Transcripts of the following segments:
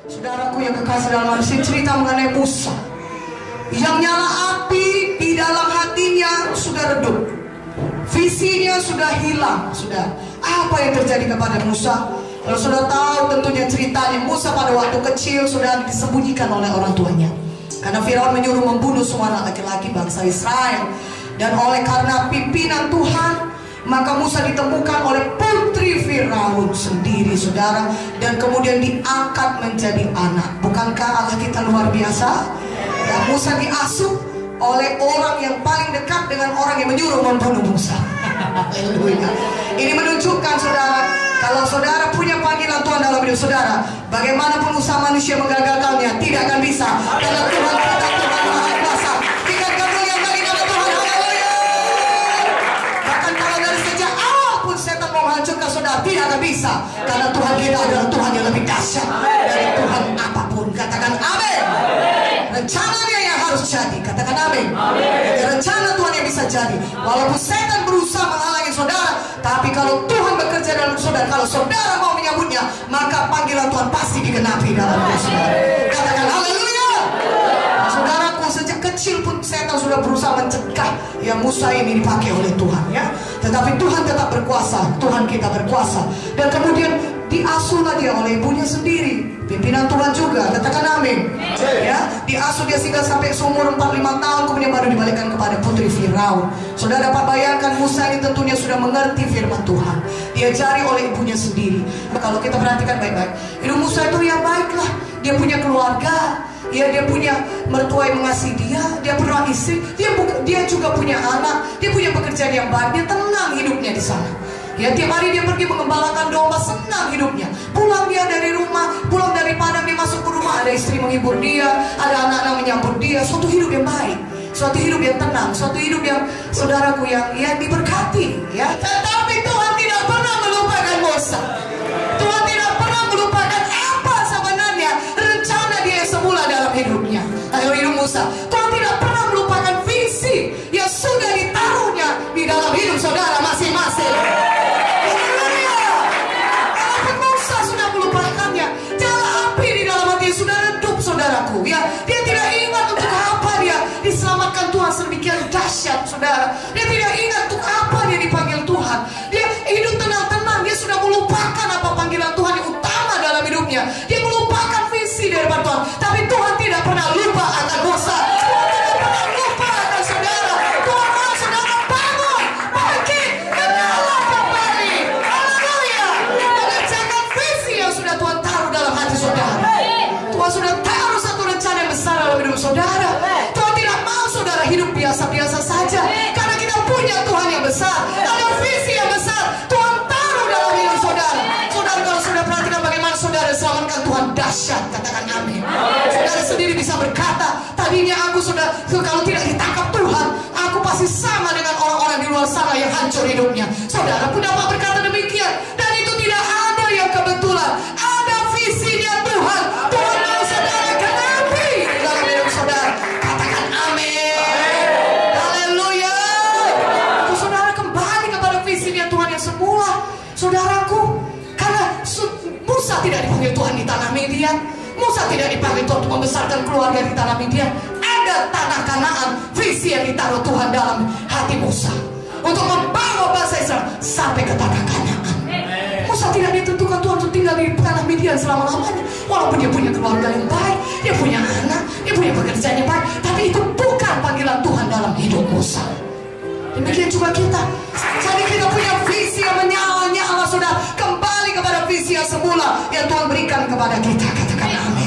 Saudaraku yang kekasih dalam manusia, cerita mengenai Musa yang nyala api di dalam hatinya sudah redup, visinya sudah hilang. Sudah, apa yang terjadi kepada Musa? Kalau sudah tahu tentunya ceritanya, Musa pada waktu kecil sudah disembunyikan oleh orang tuanya karena Firaun menyuruh membunuh semua anak laki-laki bangsa Israel. Dan oleh karena pimpinan Tuhan, maka Musa ditemukan oleh putri Firaun sendiri, saudara, dan kemudian diangkat menjadi anak. Bukankah Allah kita luar biasa? Ya, Musa diasuh oleh orang yang paling dekat dengan orang yang menyuruh membunuh Musa. Haleluya. Ini menunjukkan, saudara, kalau saudara punya panggilan Tuhan dalam hidup saudara, bagaimanapun usaha manusia menggagalkannya tidak akan bisa, karena Tuhan kita, Tuhan Maha Kuasa. Tingkat kemuliaan bagi nama Tuhan. Haleluya. Bahkan kalau dari sejak awal pun setan mau menghancurkan saudara, tidak akan bisa, karena Tuhan kita adalah Tuhan yang lebih dahsyat dari Tuhan apapun. Katakan amin. Rencananya yang harus jadi, katakan amin. Rencana Tuhan yang bisa jadi, walaupun setan berusaha menghalangi saudara, tapi kalau Tuhan bekerja dalam saudara, kalau saudara mau menyambutnya, maka panggilan Tuhan pasti digenapi dalam hidup saudara. Katakan haleluya. Saudaraku, sejak kecil pun setan sudah berusaha mencegah yang Musa ini dipakai oleh Tuhan, ya. Tetapi Tuhan tetap berkuasa, Tuhan kita berkuasa. Dan kemudian diasuhlah dia oleh ibunya sendiri, pimpinan Tuhan juga, katakan amin. Ya, diasuh dia sehingga sampai seumur 45 tahun, kemudian baru dibalikan kepada putri Firaun. Saudara dapat bayangkan, Musa ini tentunya sudah mengerti firman Tuhan, diajari oleh ibunya sendiri. Kalau kita perhatikan baik-baik, hidup Musa itu ya baiklah, dia punya keluarga, ya, dia punya mertua yang mengasihi dia punya istri, dia juga punya anak, dia punya pekerjaan yang baik, dia tenang hidupnya di sana. Ya, tiap hari dia pergi mengembalakan domba, senang hidupnya. Pulang dia dari rumah, pulang dari padang, dia masuk ke rumah, ada istri menghibur dia, ada anak-anak menyambut dia. Suatu hidup yang baik, suatu hidup yang tenang, suatu hidup yang, saudaraku, yang diberkati, ya. Tetapi Tuhan tidak pernah melupakan Musa. Tuhan tidak pernah melupakan apa sebenarnya rencana dia yang semula dalam hidupnya. Ayo, hidup Musa. Tuhan tidak pernah melupakan visi yang sudah ditaruhnya di dalam hidup saudara masing-masing. Saudaraku, ya, dia tidak ingat untuk apa dia diselamatkan Tuhan sedemikian dahsyat, saudara. Dia tidak ingat untuk apa dia dipanggil Tuhan. Dia hidup tenang-tenang, dia sudah melupakan apa panggilan Tuhan yang utama dalam hidupnya. Dia melupakan visi dari Tuhan. Tapi Tuhan tidak pernah lupa akan Musa. Tuhan tidak pernah lupa akan saudara. Tuhan mau saudara bangun, bangkit, menyala kembali. Haleluya. Mengerjakan visi yang sudah Tuhan taruh dalam hati saudara. Tuhan sudah taruh satu rencana yang besar dalam hidup saudara. Tuhan tidak mau saudara hidup biasa-biasa saja, karena kita punya Tuhan yang besar, ada visi yang besar Tuhan taruh dalam hidup saudara. Saudara, kalau sudah perhatikan bagaimana saudara diselamatkan Tuhan, dahsyat, katakan amin. Saudara sendiri bisa berkata, tadinya aku sudah, kalau tidak ditangkap Tuhan, aku pasti sama dengan orang-orang di luar sana yang hancur hidupnya. Saudara pun dapat berkata demikian, dan itu tidak ada yang kebetulan, ada visinya Tuhan. Tuhan mau saudara genapi dalam hidup saudara. Katakan amin. Haleluya. Saudara kembali kepada visinya Tuhan yang semula, saudaraku. Karena Musa tidak dipanggil Tuhan di tanah Midian, Musa tidak dipanggil Tuhan untuk membesarkan keluarga di tanah Midian. Ada tanah Kanaan, visi yang ditaruh Tuhan dalam hati Musa untuk membawa bangsa Israel sampai ke tanah Kanaan. Musa tidak ditentukan Tuhan untuk tinggal di tanah Midian selama-lamanya. Walaupun dia punya keluarga yang baik, dia punya anak, dia punya pekerjaan yang baik, tapi itu bukan panggilan Tuhan dalam hidup Musa. Demikian juga kita. Jadi kita punya visi yang menyala-nyala, sudah kembali kepada visi yang semula yang Tuhan berikan kepada kita. Katakan amin.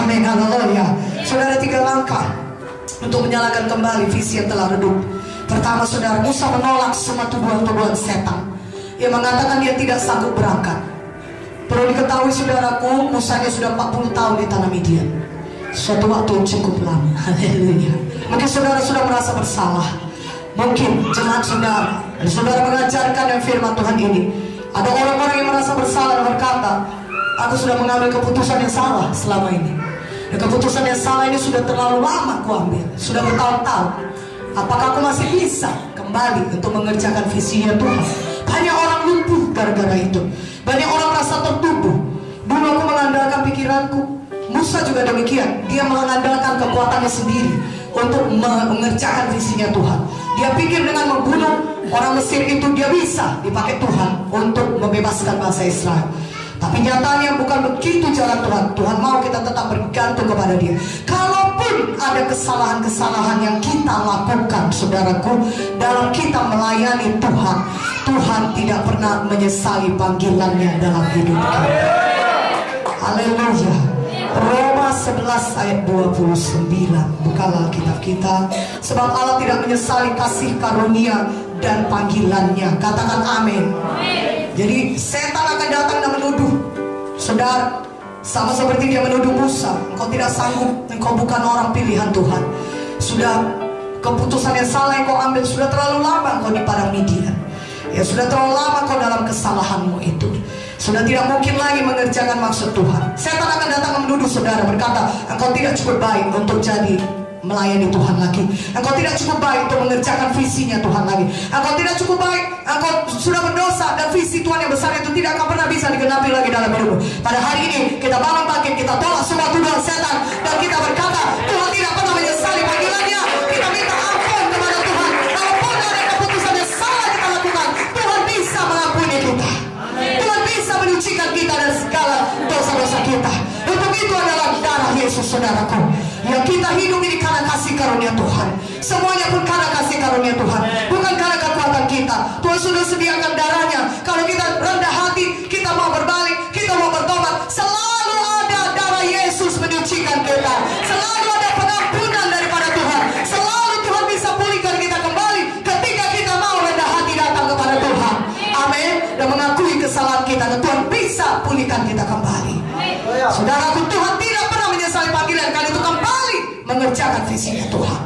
Amin, haleluya. Saudara, 3 langkah untuk menyalakan kembali visi yang telah redup. Pertama, saudara, Musa menolak semua tuduhan-tuduhan setan yang mengatakan dia tidak sanggup berangkat. Perlu diketahui saudaraku, Musanya sudah 40 tahun di tanah Midian. Suatu waktu cukup lama. Haleluya. Mungkin saudara sudah merasa bersalah. Mungkin jemaat saudara, dan saudara mengajarkan yang firman Tuhan ini. Ada orang-orang yang merasa bersalah dan berkata, aku sudah mengambil keputusan yang salah selama ini. Dan keputusan yang salah ini sudah terlalu lama aku ambil, sudah bertahun-tahun. Apakah aku masih bisa kembali untuk mengerjakan visinya Tuhan? Banyak orang lumpuh gara-gara itu. Banyak orang merasa tertuduh. Dulu Dulu aku mengandalkan pikiranku. Musa juga demikian. Dia mengandalkan kekuatannya sendiri untuk mengerjakan visinya Tuhan. Dia pikir dengan membunuh orang Mesir itu dia bisa dipakai Tuhan untuk membebaskan bangsa Israel. Tapi nyatanya bukan begitu jalan Tuhan. Tuhan mau kita tetap bergantung kepada Dia. Kalaupun ada kesalahan-kesalahan yang kita lakukan, saudaraku, dalam kita melayani Tuhan, Tuhan tidak pernah menyesali panggilannya dalam hidup kita. Haleluya. Roma 11 ayat 29. Bukalah Alkitab kita. Sebab Allah tidak menyesali kasih karunia dan panggilannya. Katakan amin. Jadi setan akan datang dan menuduh saudara, sama seperti dia menuduh Musa. Engkau tidak sanggup, engkau bukan orang pilihan Tuhan. Sudah keputusan yang salah yang kau ambil. Sudah terlalu lama engkau di padang Midian. Ya, sudah terlalu lama kau dalam kesalahanmu itu. Sudah tidak mungkin lagi mengerjakan maksud Tuhan. Setan akan datang menuduh saudara, berkata, engkau tidak cukup baik untuk jadi melayani Tuhan lagi. Engkau tidak cukup baik untuk mengerjakan visinya Tuhan lagi. Engkau tidak cukup baik, engkau sudah berdosa, dan visi Tuhan yang besar itu tidak akan pernah bisa digenapi lagi dalam hidupmu. Pada hari ini kita bangun bangkit, kita tolak semua tuduhan setan, dan kita berkata, Tuhan tidak pernah menyesali panggilannya. Kita minta ampun kepada Tuhan. Kalaupun ada keputusan yang salah kita lakukan, Tuhan bisa mengampuni kita. Tuhan bisa menyucikan kita dari segala dosa-dosa kita. Untuk itu adalah darah Yesus, saudaraku. Yang kita hidup ini karena kasih karunia Tuhan. Semuanya pun karena kasih karunia Tuhan, bukan karena kekuatan kita. Tuhan sudah sediakan darahnya. Kalau kita rendah hati, kita mau berbalik, kita mau bertobat, selalu ada darah Yesus menyucikan kita. Selalu ada pengampunan daripada Tuhan. Selalu Tuhan bisa pulihkan kita kembali ketika kita mau rendah hati datang kepada Tuhan. Amin. Dan mengakui kesalahan kita, dan Tuhan bisa pulihkan kita kembali. Saudaraku, Tuhan tidak pernah menyesali panggilan kali itu kembali mengerjakan visinya Tuhan.